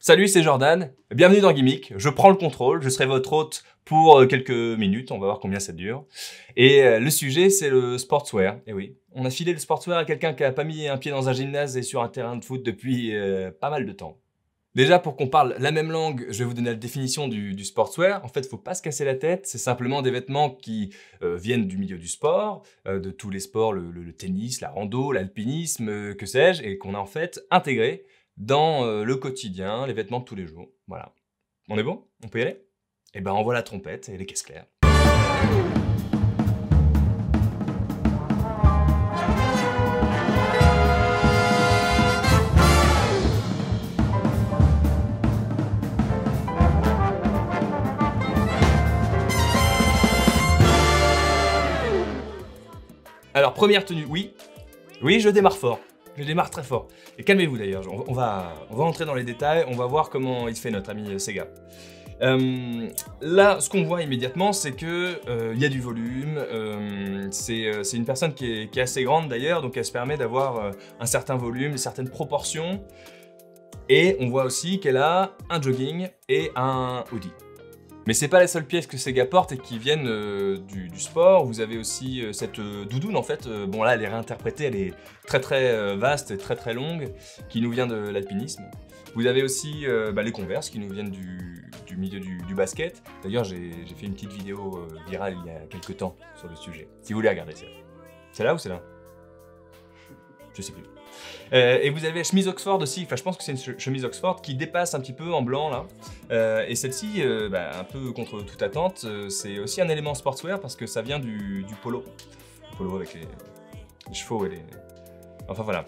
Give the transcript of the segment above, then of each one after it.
Salut, c'est Jordan, bienvenue dans Gimmick, je prends le contrôle, je serai votre hôte pour quelques minutes, on va voir combien ça dure. Et le sujet, c'est le sportswear, et oui. On a filé le sportswear à quelqu'un qui a pas mis un pied dans un gymnase et sur un terrain de foot depuis pas mal de temps. Déjà, pour qu'on parle la même langue, je vais vous donner la définition du sportswear. En fait, faut pas se casser la tête, c'est simplement des vêtements qui viennent du milieu du sport, de tous les sports, le tennis, la rando, l'alpinisme, que sais-je, et qu'on a en fait intégré dans le quotidien, les vêtements de tous les jours. Voilà. On est bon? On peut y aller? Eh ben, envoie la trompette et les caisses claires. Alors, première tenue, oui, je démarre fort. Je démarre très fort. Et calmez-vous d'ailleurs, on va entrer dans les détails, on va voir comment il fait notre ami Sega. Là, ce qu'on voit immédiatement, c'est que y a du volume, c'est une personne qui est assez grande d'ailleurs, donc elle se permet d'avoir un certain volume, certaines proportions. Et on voit aussi qu'elle a un jogging et un hoodie. Mais c'est pas la seule pièce que Sega porte et qui viennent du sport. Vous avez aussi cette doudoune en fait. Bon là elle est réinterprétée, elle est très vaste et très longue, qui nous vient de l'alpinisme. Vous avez aussi les Converse qui nous viennent du milieu du basket. D'ailleurs j'ai fait une petite vidéo virale il y a quelques temps sur le sujet. Si vous voulez regarder ça. C'est là ou c'est là? Je sais plus. Et vous avez la chemise Oxford aussi, enfin je pense que c'est une chemise Oxford qui dépasse un petit peu en blanc là. Et celle-ci, un peu contre toute attente, c'est aussi un élément sportswear parce que ça vient du polo. Le polo avec les chevaux et les... Enfin voilà.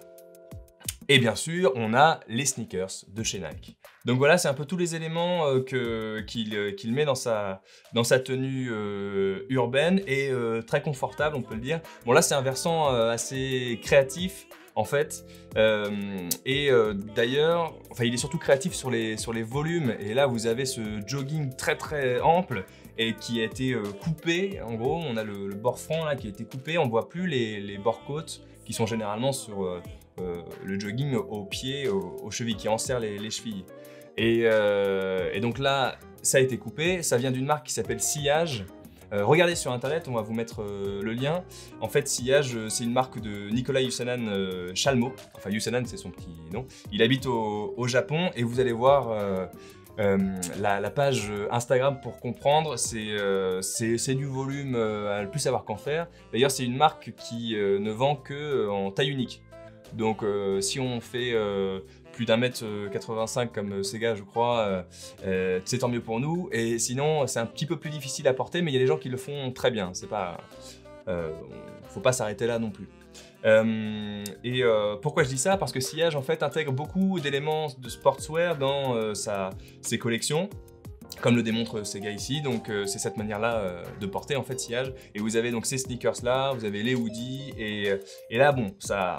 Et bien sûr, on a les sneakers de chez Nike. Donc voilà, c'est un peu tous les éléments qu'il met dans sa tenue urbaine et très confortable, on peut le dire. Bon là, c'est un versant assez créatif en fait. D'ailleurs, enfin, il est surtout créatif sur les volumes. Et là, vous avez ce jogging très ample et qui a été coupé. En gros, on a le bord front là qui a été coupé. On ne voit plus les bords côtes qui sont généralement sur le jogging aux pieds, aux chevilles, qui enserrent les chevilles. Et donc là, ça a été coupé. Ça vient d'une marque qui s'appelle Sillage. Regardez sur internet, on va vous mettre le lien. En fait, Sillage, c'est une marque de Nicolas Yusanan Chalmo. Enfin, Yusanan, c'est son petit nom. Il habite au Japon et vous allez voir la page Instagram pour comprendre. C'est du volume à ne plus savoir qu'en faire. D'ailleurs, c'est une marque qui ne vend que en taille unique. Donc, si on fait plus d'1m85 comme Sega, je crois, c'est tant mieux pour nous. Et sinon, c'est un petit peu plus difficile à porter, mais il y a des gens qui le font très bien. C'est pas, faut pas s'arrêter là non plus. Pourquoi je dis ça? Parce que Sillage en fait intègre beaucoup d'éléments de sportswear dans ses collections, comme le démontre Sega ici. Donc c'est cette manière-là de porter en fait Sillage. Et vous avez donc ces sneakers-là, vous avez les hoodies, et là bon,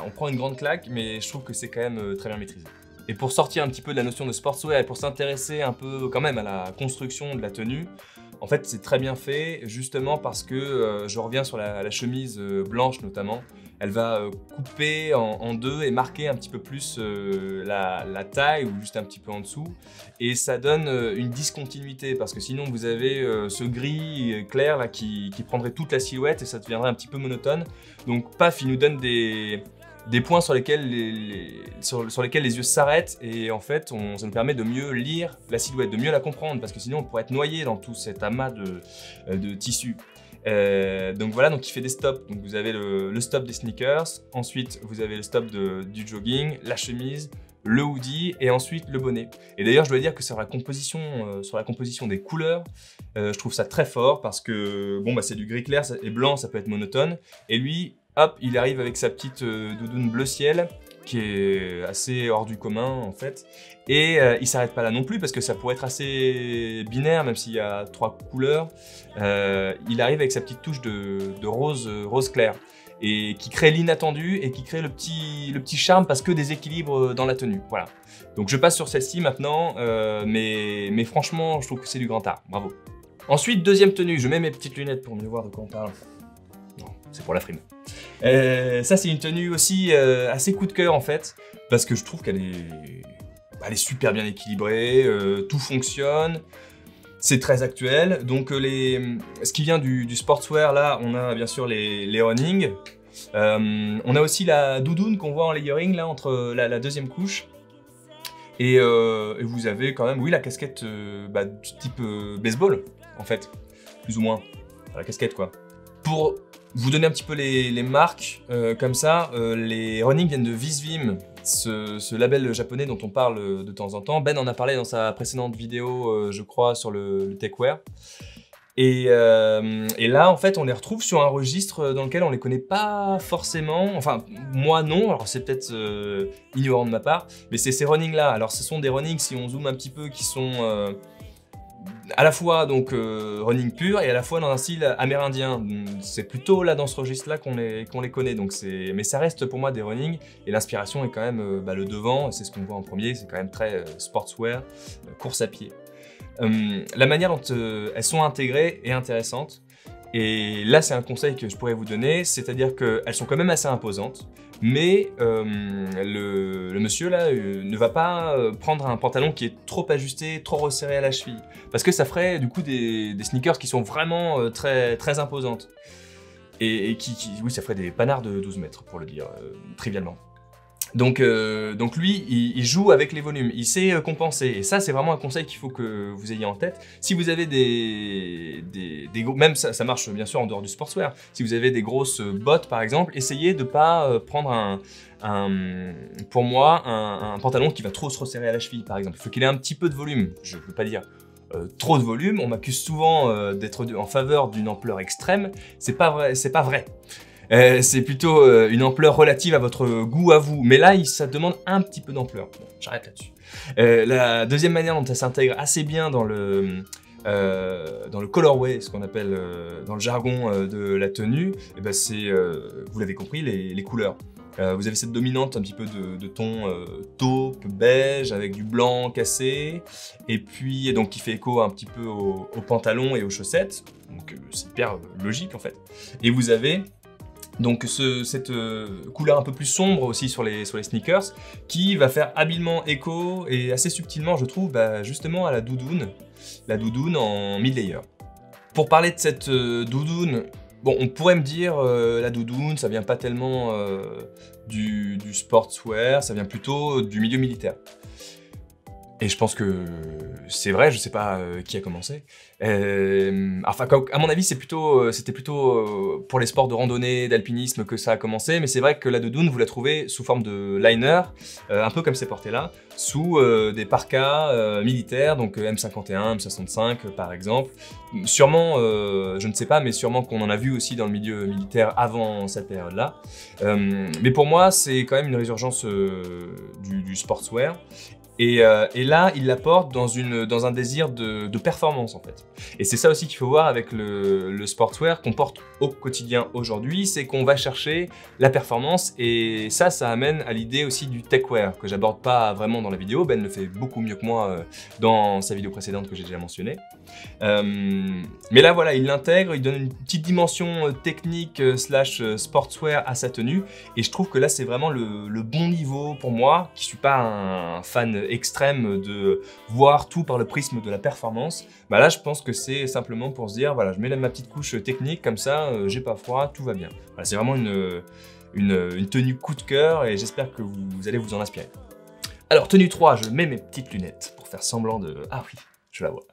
on prend une grande claque, mais je trouve que c'est quand même très bien maîtrisé. Et pour sortir un petit peu de la notion de sportswear et pour s'intéresser un peu quand même à la construction de la tenue, en fait c'est très bien fait justement parce que je reviens sur la chemise blanche notamment. Elle va couper en deux et marquer un petit peu plus la taille ou juste un petit peu en dessous. Et ça donne une discontinuité parce que sinon vous avez ce gris clair là qui prendrait toute la silhouette et ça deviendrait un petit peu monotone. Donc paf, il nous donne des points sur lesquels les yeux s'arrêtent et en fait ça nous permet de mieux lire la silhouette, de mieux la comprendre parce que sinon on pourrait être noyé dans tout cet amas de tissus. Donc voilà, donc il fait des stops. Donc vous avez le stop des sneakers, ensuite vous avez le stop du jogging, la chemise, le hoodie et ensuite le bonnet. Et d'ailleurs je dois dire que sur la composition des couleurs, je trouve ça très fort parce que bon c'est du gris clair et blanc, ça peut être monotone. Et lui, hop, il arrive avec sa petite doudoune bleu ciel qui est assez hors du commun en fait. Et il s'arrête pas là non plus parce que ça pourrait être assez binaire même s'il y a 3 couleurs. Il arrive avec sa petite touche de rose clair et qui crée l'inattendu et qui crée le petit charme parce que des équilibres dans la tenue. Voilà. Donc je passe sur celle-ci maintenant, mais franchement je trouve que c'est du grand art. Bravo. Ensuite, deuxième tenue, je mets mes petites lunettes pour mieux voir de quoi on parle. Non, c'est pour la frime. Ça c'est une tenue aussi assez coup de cœur en fait, parce que je trouve qu'elle est elle est super bien équilibrée, tout fonctionne. C'est très actuel. Donc ce qui vient du sportswear, là, on a bien sûr les running. On a aussi la doudoune qu'on voit en layering là entre la deuxième couche. Et vous avez quand même, oui, la casquette du type baseball, en fait, plus ou moins. Enfin, la casquette, quoi. Pour vous donner un petit peu les marques, comme ça, les running viennent de Visvim, ce label japonais dont on parle de temps en temps. Ben en a parlé dans sa précédente vidéo, je crois, sur le techwear. Et là, en fait, on les retrouve sur un registre dans lequel on les connaît pas forcément. Enfin, moi non, alors c'est peut-être ignorant de ma part, mais c'est ces running-là. Alors, ce sont des running, si on zoome un petit peu, qui sont à la fois donc running pur et à la fois dans un style amérindien. C'est plutôt là dans ce registre-là qu'on les connaît. Donc mais ça reste pour moi des running et l'inspiration est quand même le devant. C'est ce qu'on voit en premier. C'est quand même très sportswear, course à pied. La manière dont elles sont intégrées est intéressante. Et là, c'est un conseil que je pourrais vous donner, c'est-à-dire qu'elles sont quand même assez imposantes, mais le monsieur là ne va pas prendre un pantalon qui est trop ajusté, trop resserré à la cheville, parce que ça ferait du coup des sneakers qui sont vraiment très, très imposantes. Et oui, ça ferait des panards de 12 mètres, pour le dire trivialement. Donc lui, il joue avec les volumes, il sait compenser. Et ça, c'est vraiment un conseil qu'il faut que vous ayez en tête. Si vous avez même ça marche bien sûr en dehors du sportswear. Si vous avez des grosses bottes, par exemple, essayez de pas prendre pour moi, un pantalon qui va trop se resserrer à la cheville, par exemple. Il faut qu'il ait un petit peu de volume. Je ne veux pas dire trop de volume. On m'accuse souvent d'être en faveur d'une ampleur extrême. C'est pas vrai, c'est pas vrai. C'est plutôt une ampleur relative à votre goût à vous. Mais là, ça demande un petit peu d'ampleur. Bon, j'arrête là-dessus. La deuxième manière dont elle s'intègre assez bien dans le colorway, ce qu'on appelle dans le jargon de la tenue, et ben c'est, vous l'avez compris, les couleurs. Vous avez cette dominante un petit peu de ton taupe, beige, avec du blanc cassé, et puis donc qui fait écho un petit peu au pantalon et aux chaussettes. Donc c'est hyper logique en fait. Et vous avez donc cette couleur un peu plus sombre aussi sur les sneakers qui va faire habilement écho et assez subtilement je trouve justement à la doudoune en mid-layer. Pour parler de cette doudoune, bon on pourrait me dire la doudoune ça vient pas tellement du sportswear, ça vient plutôt du milieu militaire. Et je pense que c'est vrai, je sais pas qui a commencé. Enfin, à mon avis, c'était plutôt pour les sports de randonnée, d'alpinisme que ça a commencé, mais c'est vrai que la doudoune, vous la trouvez sous forme de liner, un peu comme c'est porté là, sous des parkas militaires, donc M51, M65 par exemple. Sûrement, je ne sais pas, mais sûrement qu'on en a vu aussi dans le milieu militaire avant cette période-là. Mais pour moi, c'est quand même une résurgence du sportswear. Et là, il l'apporte dans un désir de performance en fait. Et c'est ça aussi qu'il faut voir avec le sportswear qu'on porte au quotidien aujourd'hui, c'est qu'on va chercher la performance et ça amène à l'idée aussi du techwear que j'aborde pas vraiment dans la vidéo. Ben le fait beaucoup mieux que moi dans sa vidéo précédente que j'ai déjà mentionnée. Mais là voilà, il l'intègre, il donne une petite dimension technique / sportswear à sa tenue et je trouve que là c'est vraiment le bon niveau pour moi qui suis pas un fan extrême de voir tout par le prisme de la performance. Bah là je pense que c'est simplement pour se dire voilà, je mets ma petite couche technique comme ça, j'ai pas froid, tout va bien. Voilà, c'est vraiment une tenue coup de cœur et j'espère que vous allez vous en inspirer. Alors tenue 3, je mets mes petites lunettes pour faire semblant de... Ah oui, je la vois.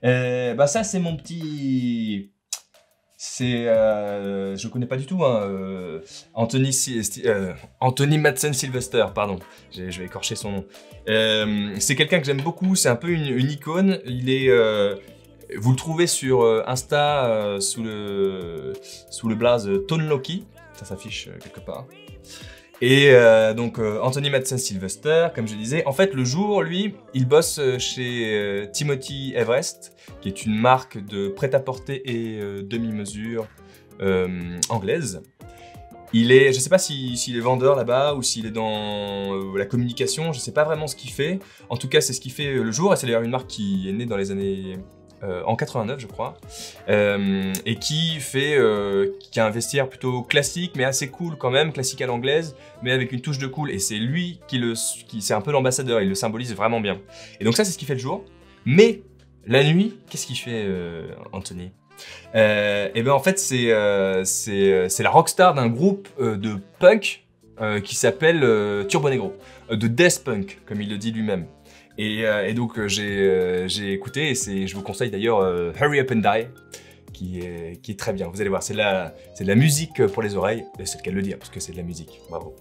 Bah ça c'est mon petit... C'est... je connais pas du tout, hein, Anthony Madsen Sylvester, pardon, je vais écorcher son nom. C'est quelqu'un que j'aime beaucoup, c'est un peu une icône, il est... vous le trouvez sur Insta sous le blaze Tonloki, ça s'affiche quelque part. Et donc Anthony Madsen Sylvester, comme je disais, en fait le jour, lui, il bosse chez Timothy Everest, qui est une marque de prêt-à-porter et demi-mesure anglaise. Je sais pas s'il est vendeur là-bas ou s'il est dans la communication, je sais pas vraiment ce qu'il fait. En tout cas, c'est ce qu'il fait le jour, et c'est d'ailleurs une marque qui est née dans les années en 89 je crois, et qui a un vestiaire plutôt classique mais assez cool quand même, classique à l'anglaise, mais avec une touche de cool, et c'est lui qui c'est un peu l'ambassadeur, il le symbolise vraiment bien. Et donc ça c'est ce qu'il fait le jour, mais la nuit, qu'est-ce qu'il fait Anthony? Et ben en fait c'est la rockstar d'un groupe de punk qui s'appelle Turbo Negro, de death punk comme il le dit lui-même. Et donc j'ai écouté, et je vous conseille d'ailleurs Hurry Up and Die, qui est très bien, vous allez voir, c'est de la musique pour les oreilles, et c'est le cas de le dire, parce que c'est de la musique, bravo.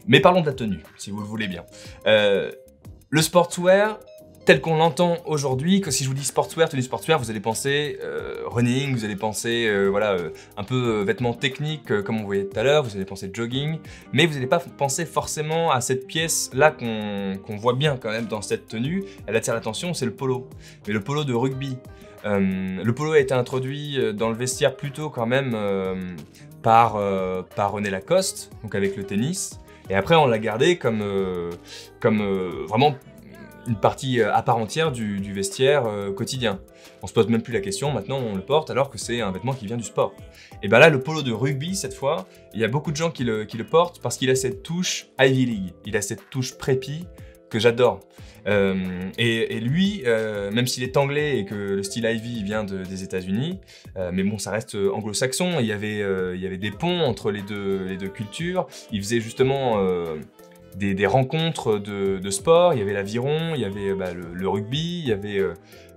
Mais parlons de la tenue, si vous le voulez bien. Le sportswear, tel qu'on l'entend aujourd'hui, que si je vous dis sportswear, tenue sportswear, vous allez penser running, vous allez penser voilà, un peu vêtements techniques comme on voyait tout à l'heure, vous allez penser jogging, mais vous n'allez pas penser forcément à cette pièce-là qu'on voit bien quand même dans cette tenue. Elle attire l'attention, c'est le polo, mais le polo de rugby. Le polo a été introduit dans le vestiaire plutôt quand même par René Lacoste, donc avec le tennis, et après on l'a gardé comme vraiment une partie à part entière du vestiaire quotidien. On se pose même plus la question, maintenant on le porte alors que c'est un vêtement qui vient du sport. Et bien là, le polo de rugby, cette fois, il y a beaucoup de gens qui le portent parce qu'il a cette touche Ivy League, il a cette touche prépi que j'adore. Et lui, même s'il est anglais et que le style Ivy vient des États-Unis, mais bon, ça reste anglo-saxon, il y avait des ponts entre les deux cultures, il faisait justement des rencontres de sport, il y avait l'aviron, il y avait le rugby, il y avait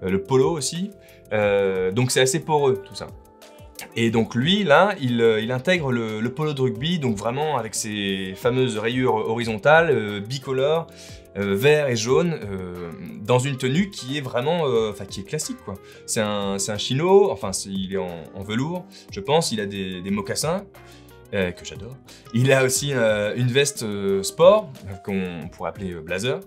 le polo aussi, donc c'est assez poreux tout ça. Et donc lui, là, il intègre le polo de rugby, donc vraiment avec ses fameuses rayures horizontales, bicolores, vert et jaune, dans une tenue qui est vraiment, qui est classique quoi. C'est un chino, enfin il est en velours, je pense, il a des mocassins, que j'adore. Il a aussi une veste sport, qu'on pourrait appeler blazer,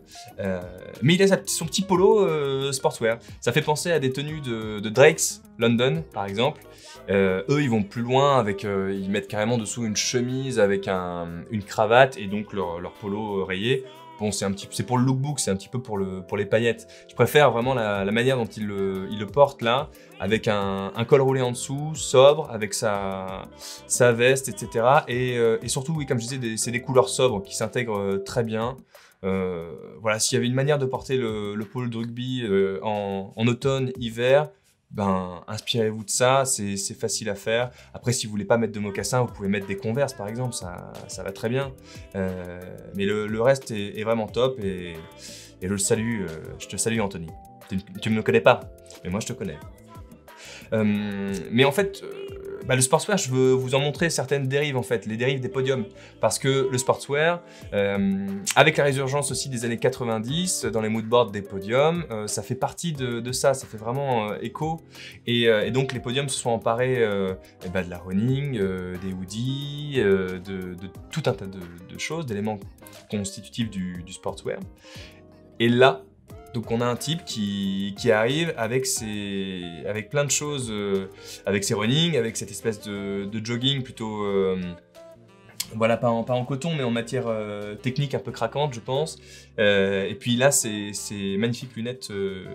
mais il a son petit polo sportswear. Ça fait penser à des tenues de Drake's London, par exemple. Eux, ils vont plus loin, ils mettent carrément dessous une chemise avec une cravate et donc leur polo rayé. Bon, c'est pour le lookbook, c'est un petit peu pour les paillettes. Je préfère vraiment la manière dont il le porte là, avec un col roulé en dessous, sobre, avec sa veste, etc. Et surtout, oui, comme je disais, c'est des couleurs sobres qui s'intègrent très bien. Voilà, s'il y avait une manière de porter le polo de rugby en automne, hiver, ben inspirez-vous de ça, c'est facile à faire. Après, si vous voulez pas mettre de mocassins, vous pouvez mettre des Converse par exemple, ça va très bien. Mais le reste est vraiment top, et je te salue Anthony. Tu ne me connais pas, mais moi je te connais. Mais en fait, le sportswear, je veux vous en montrer certaines dérives en fait, les dérives des podiums. Parce que le sportswear, avec la résurgence aussi des années 90, dans les moodboards des podiums, ça fait partie de ça fait vraiment écho. Et donc les podiums se sont emparés de la running, des hoodies, de tout un tas de choses, d'éléments constitutifs du sportswear. Et là, donc on a un type qui arrive avec plein de choses, avec ses running, avec cette espèce de jogging plutôt, voilà, pas en coton, mais en matière technique un peu craquante, je pense. Et puis là, ces magnifiques lunettes de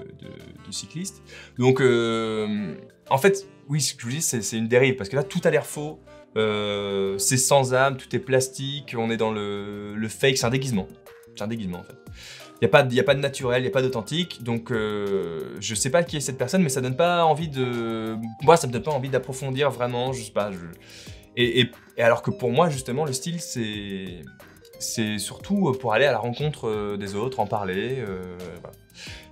cycliste. Donc, en fait, oui, ce que je vous dis, c'est une dérive, parce que là, tout a l'air faux. C'est sans âme, tout est plastique, on est dans le fake, c'est un déguisement. C'est un déguisement, en fait. Il n'y a pas de naturel, il n'y a pas d'authentique, donc je sais pas qui est cette personne, mais ça donne pas envie de... Moi, ça me donne pas envie d'approfondir vraiment, je sais pas. Et alors que pour moi, justement, le style, c'est surtout pour aller à la rencontre des autres, en parler, voilà.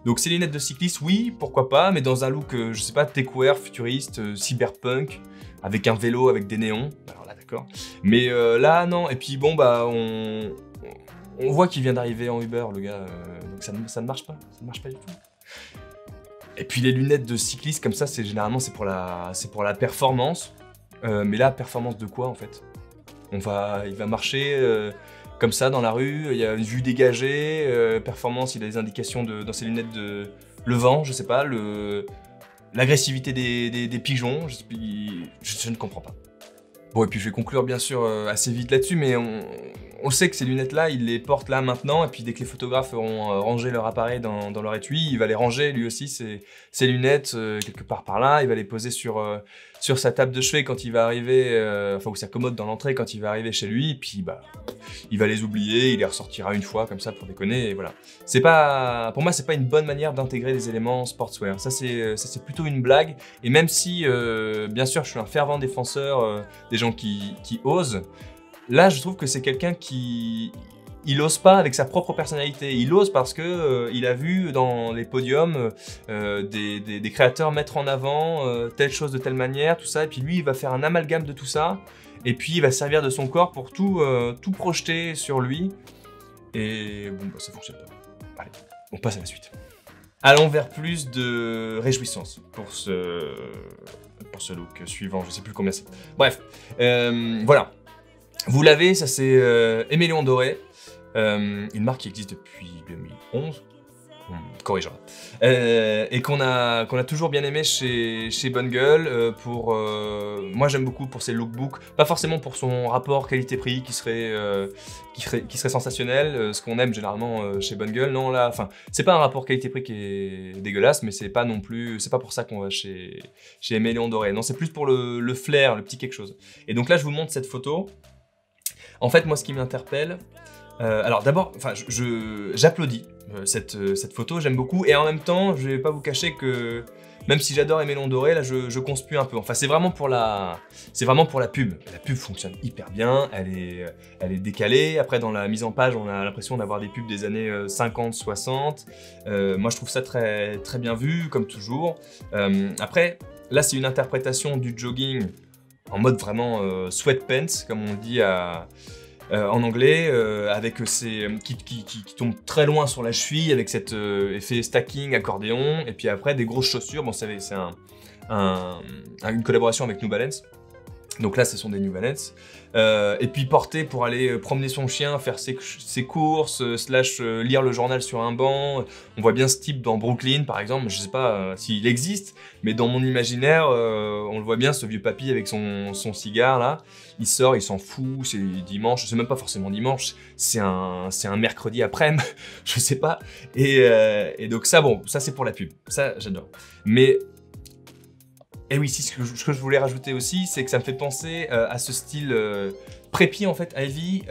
Donc ces lunettes de cycliste, oui, pourquoi pas, mais dans un look, je sais pas, techwear, futuriste, cyberpunk, avec un vélo, avec des néons, alors là, d'accord. Mais là, non, et puis bon, bah, on voit qu'il vient d'arriver en Uber, le gars, donc ça ne marche pas, ça ne marche pas du tout. Et puis les lunettes de cycliste comme ça, généralement c'est pour la performance. Mais là, performance de quoi en fait? Il va marcher comme ça dans la rue, il y a une vue dégagée, performance, il a des indications dans ses lunettes le vent, je sais pas, l'agressivité des pigeons, je ne comprends pas. Bon, et puis je vais conclure bien sûr assez vite là-dessus, mais on sait que ces lunettes-là, il les porte là maintenant, et puis dès que les photographes auront rangé leur appareil dans leur étui, il va les ranger lui aussi, ses lunettes, quelque part par là, il va les poser sur sa table de chevet quand il va arriver, enfin ou sa commode dans l'entrée quand il va arriver chez lui, et puis bah, il va les oublier, il les ressortira une fois comme ça pour déconner, et voilà. Pour moi, c'est pas une bonne manière d'intégrer des éléments sportswear, ça c'est plutôt une blague, et même si, bien sûr, je suis un fervent défenseur des gens qui osent, là, je trouve que c'est quelqu'un qui... Il ose pas avec sa propre personnalité. Il ose parce que il a vu dans les podiums des créateurs mettre en avant telle chose de telle manière, tout ça. Et puis lui, il va faire un amalgame de tout ça. Et puis il va servir de son corps pour tout projeter sur lui. Et bon, bah, ça fonctionne pas. Allez, on passe à la suite. Allons vers plus de réjouissance pour ce look suivant. Je sais plus combien c'est. Bref, voilà. Vous l'avez, ça c'est Éméléon Doré, une marque qui existe depuis 2011, on me corrigera, et qu'on a toujours bien aimé chez Bonne Gueule, moi j'aime beaucoup pour ses lookbooks, pas forcément pour son rapport qualité-prix qui serait sensationnel, ce qu'on aime généralement chez Bonne Gueule, non là, enfin, c'est pas un rapport qualité-prix qui est dégueulasse, mais c'est pas non plus, c'est pas pour ça qu'on va chez Éméléon Doré, non c'est plus pour le flair, le petit quelque chose. Et donc là je vous montre cette photo. En fait, moi, ce qui m'interpelle, alors d'abord, enfin, j'applaudis cette photo, j'aime beaucoup, et en même temps, je vais pas vous cacher que même si j'adore Éméléon Doré, là, je conspue un peu. Enfin, c'est vraiment pour la pub. La pub fonctionne hyper bien, elle est décalée. Après, dans la mise en page, on a l'impression d'avoir des pubs des années 50, 60. Moi, je trouve ça très, très bien vu, comme toujours. Après, là, c'est une interprétation du jogging en mode vraiment sweatpants, comme on dit en anglais, avec qui tombe très loin sur la cheville, avec cet effet stacking, accordéon, et puis après des grosses chaussures. Bon, c'est une collaboration avec New Balance. Donc là, ce sont des New Balance. Et puis porté pour aller promener son chien, faire ses courses, lire le journal sur un banc. On voit bien ce type dans Brooklyn, par exemple. Je sais pas s'il existe, mais dans mon imaginaire, on le voit bien, ce vieux papy avec son cigare là. Il sort, il s'en fout, c'est dimanche. C'est même pas forcément dimanche, c'est un mercredi après-midi, je sais pas. Et donc ça, bon, ça c'est pour la pub. Ça, j'adore. Mais et oui, ce que je voulais rajouter aussi, c'est que ça me fait penser à ce style préppy en fait, Ivy,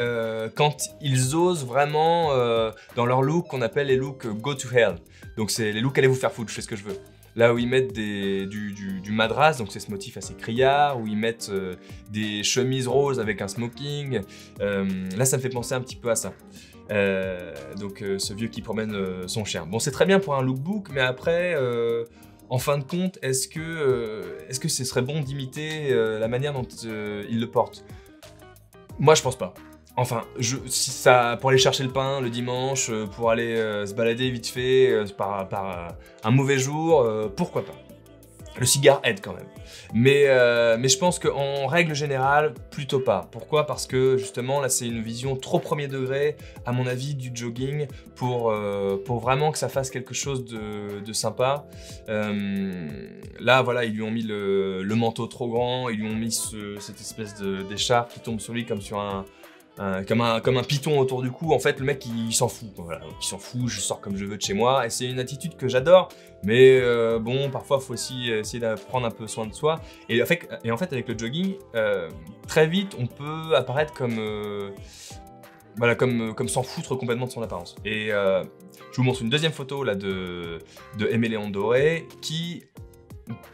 quand ils osent vraiment dans leur look qu'on appelle les looks go to hell. Donc c'est les looks allez vous faire foutre, je fais ce que je veux. Là où ils mettent du madras, donc c'est ce motif assez criard, où ils mettent des chemises roses avec un smoking. Là, ça me fait penser un petit peu à ça. Donc ce vieux qui promène son chien. Bon, c'est très bien pour un lookbook, mais après... en fin de compte, est-ce que ce serait bon d'imiter la manière dont il le porte? Moi, je pense pas. Enfin, si ça, pour aller chercher le pain le dimanche, pour aller se balader vite fait par un mauvais jour, pourquoi pas? Le cigare aide quand même. Mais je pense qu'en règle générale, plutôt pas. Pourquoi? Parce que justement, là, c'est une vision trop premier degré, à mon avis, du jogging pour vraiment que ça fasse quelque chose de sympa. Là, voilà, ils lui ont mis le manteau trop grand, ils lui ont mis cette espèce d'écharpe qui tombe sur lui comme sur comme un python autour du cou. En fait, le mec, il s'en fout. Voilà, il s'en fout, je sors comme je veux de chez moi. Et c'est une attitude que j'adore. Mais bon, parfois, il faut aussi essayer de prendre un peu soin de soi. Et en fait, avec le jogging, très vite, on peut apparaître comme... voilà, comme s'en foutre complètement de son apparence. Et je vous montre une deuxième photo là, de Éméléon Doré qui,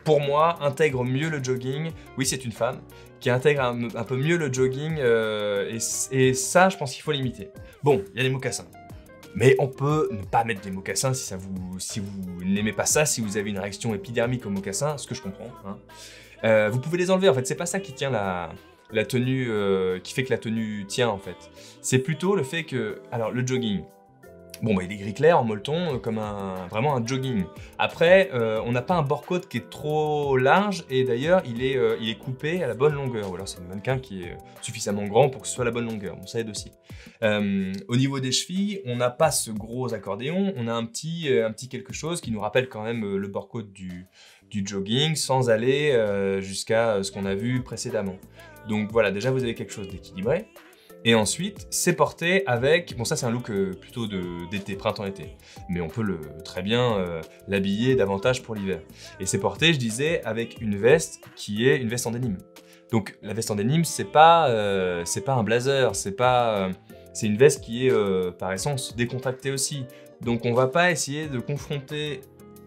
pour moi, intègre mieux le jogging. Oui, c'est une femme qui intègre un peu mieux le jogging, et ça, je pense qu'il faut l'imiter. Bon, il y a des mocassins. Mais on peut ne pas mettre des mocassins si vous n'aimez pas ça, si vous avez une réaction épidermique aux mocassins, ce que je comprends. Hein. Vous pouvez les enlever, en fait, c'est pas ça qui tient la tenue, qui fait que la tenue tient, en fait. C'est plutôt le fait que, alors, le jogging, bon, bah, il est gris clair en molleton, comme vraiment un jogging. Après, on n'a pas un bord-côte qui est trop large, et d'ailleurs, il est coupé à la bonne longueur. Ou alors, c'est un mannequin qui est suffisamment grand pour que ce soit la bonne longueur. Bon, ça aide aussi. Au niveau des chevilles, on n'a pas ce gros accordéon, on a un petit quelque chose qui nous rappelle quand même le bord-côte du jogging, sans aller jusqu'à ce qu'on a vu précédemment. Donc voilà, déjà vous avez quelque chose d'équilibré. Et ensuite, c'est porté avec... Bon, ça c'est un look plutôt d'été, printemps-été. Mais on peut très bien l'habiller davantage pour l'hiver. Et c'est porté, je disais, avec une veste qui est une veste en denim. Donc la veste en denim, c'est pas un blazer, c'est une veste qui est par essence décontractée aussi. Donc on va pas essayer de confronter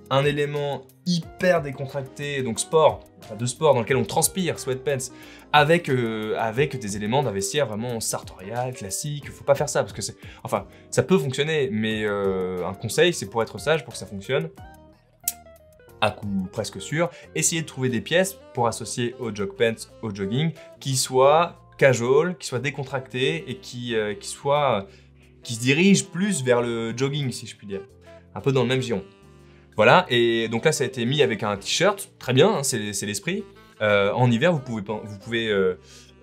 un élément hyper décontracté, donc de sport dans lequel on transpire, sweatpants, avec des éléments d'un vestiaire vraiment sartorial, classique. Faut pas faire ça parce que enfin, ça peut fonctionner, mais un conseil, c'est pour être sage, pour que ça fonctionne, à coup presque sûr, essayez de trouver des pièces pour associer au jog pants, au jogging, qui soient casual, qui soient décontractées et qui se dirigent plus vers le jogging, si je puis dire, un peu dans le même giron. Voilà, et donc là ça a été mis avec un t-shirt, très bien, hein, c'est l'esprit. En hiver, vous pouvez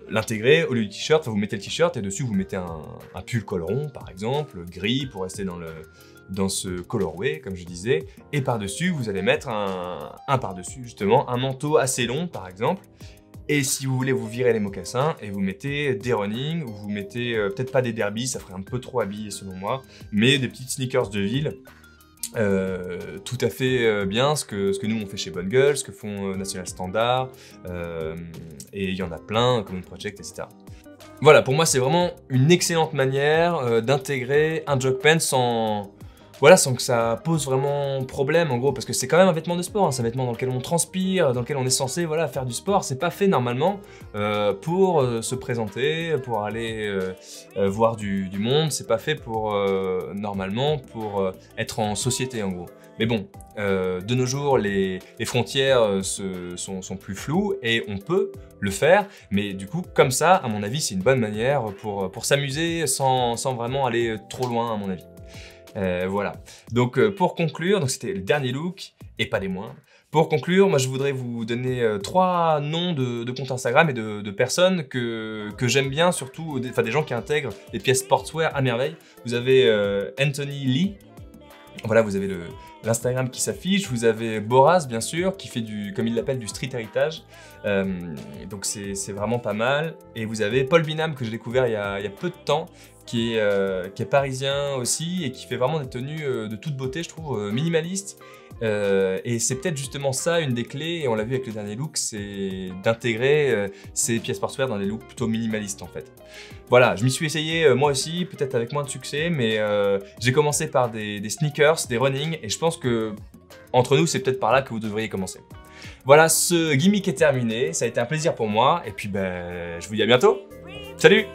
l'intégrer au lieu du t-shirt, vous mettez le t-shirt et dessus vous mettez un pull col rond par exemple, gris pour rester dans ce colorway comme je disais, et par-dessus vous allez mettre un par-dessus justement, un manteau assez long par exemple. Et si vous voulez vous virer les mocassins, et vous mettez des running, ou vous mettez peut-être pas des derbies, ça ferait un peu trop habillé selon moi, mais des petites sneakers de ville. Tout à fait bien ce que nous on fait chez Bonne Gueule, ce que font National Standard, et il y en a plein, Common Project, etc. Voilà, pour moi c'est vraiment une excellente manière d'intégrer un jog pant sans que ça pose vraiment problème en gros, parce que c'est quand même un vêtement de sport, hein, c'est un vêtement dans lequel on transpire, dans lequel on est censé faire du sport. C'est pas fait normalement pour se présenter, pour aller voir du monde, c'est pas fait pour normalement pour être en société en gros. Mais bon, de nos jours les frontières sont plus floues et on peut le faire, mais du coup comme ça à mon avis c'est une bonne manière pour s'amuser sans vraiment aller trop loin à mon avis. Voilà, donc pour conclure, donc c'était le dernier look, et pas les moindres. Pour conclure, moi je voudrais vous donner 3 noms de comptes Instagram et de personnes que j'aime bien, surtout des gens qui intègrent les pièces sportswear à merveille. Vous avez Anthony Lee, voilà, vous avez l'Instagram qui s'affiche, vous avez Boraz bien sûr, qui fait comme il l'appelle, du street héritage, donc c'est vraiment pas mal. Et vous avez Paul Binam que j'ai découvert il y a peu de temps, qui est parisien aussi et qui fait vraiment des tenues de toute beauté, je trouve, minimalistes. Et c'est peut-être justement ça une des clés, et on l'a vu avec le dernier look, c'est d'intégrer ces pièces sportswear dans des looks plutôt minimalistes en fait. Voilà, je m'y suis essayé moi aussi, peut-être avec moins de succès, mais j'ai commencé par des sneakers, des running, et je pense que entre nous c'est peut-être par là que vous devriez commencer. Voilà, ce gimmick est terminé, ça a été un plaisir pour moi, et puis je vous dis à bientôt. Salut!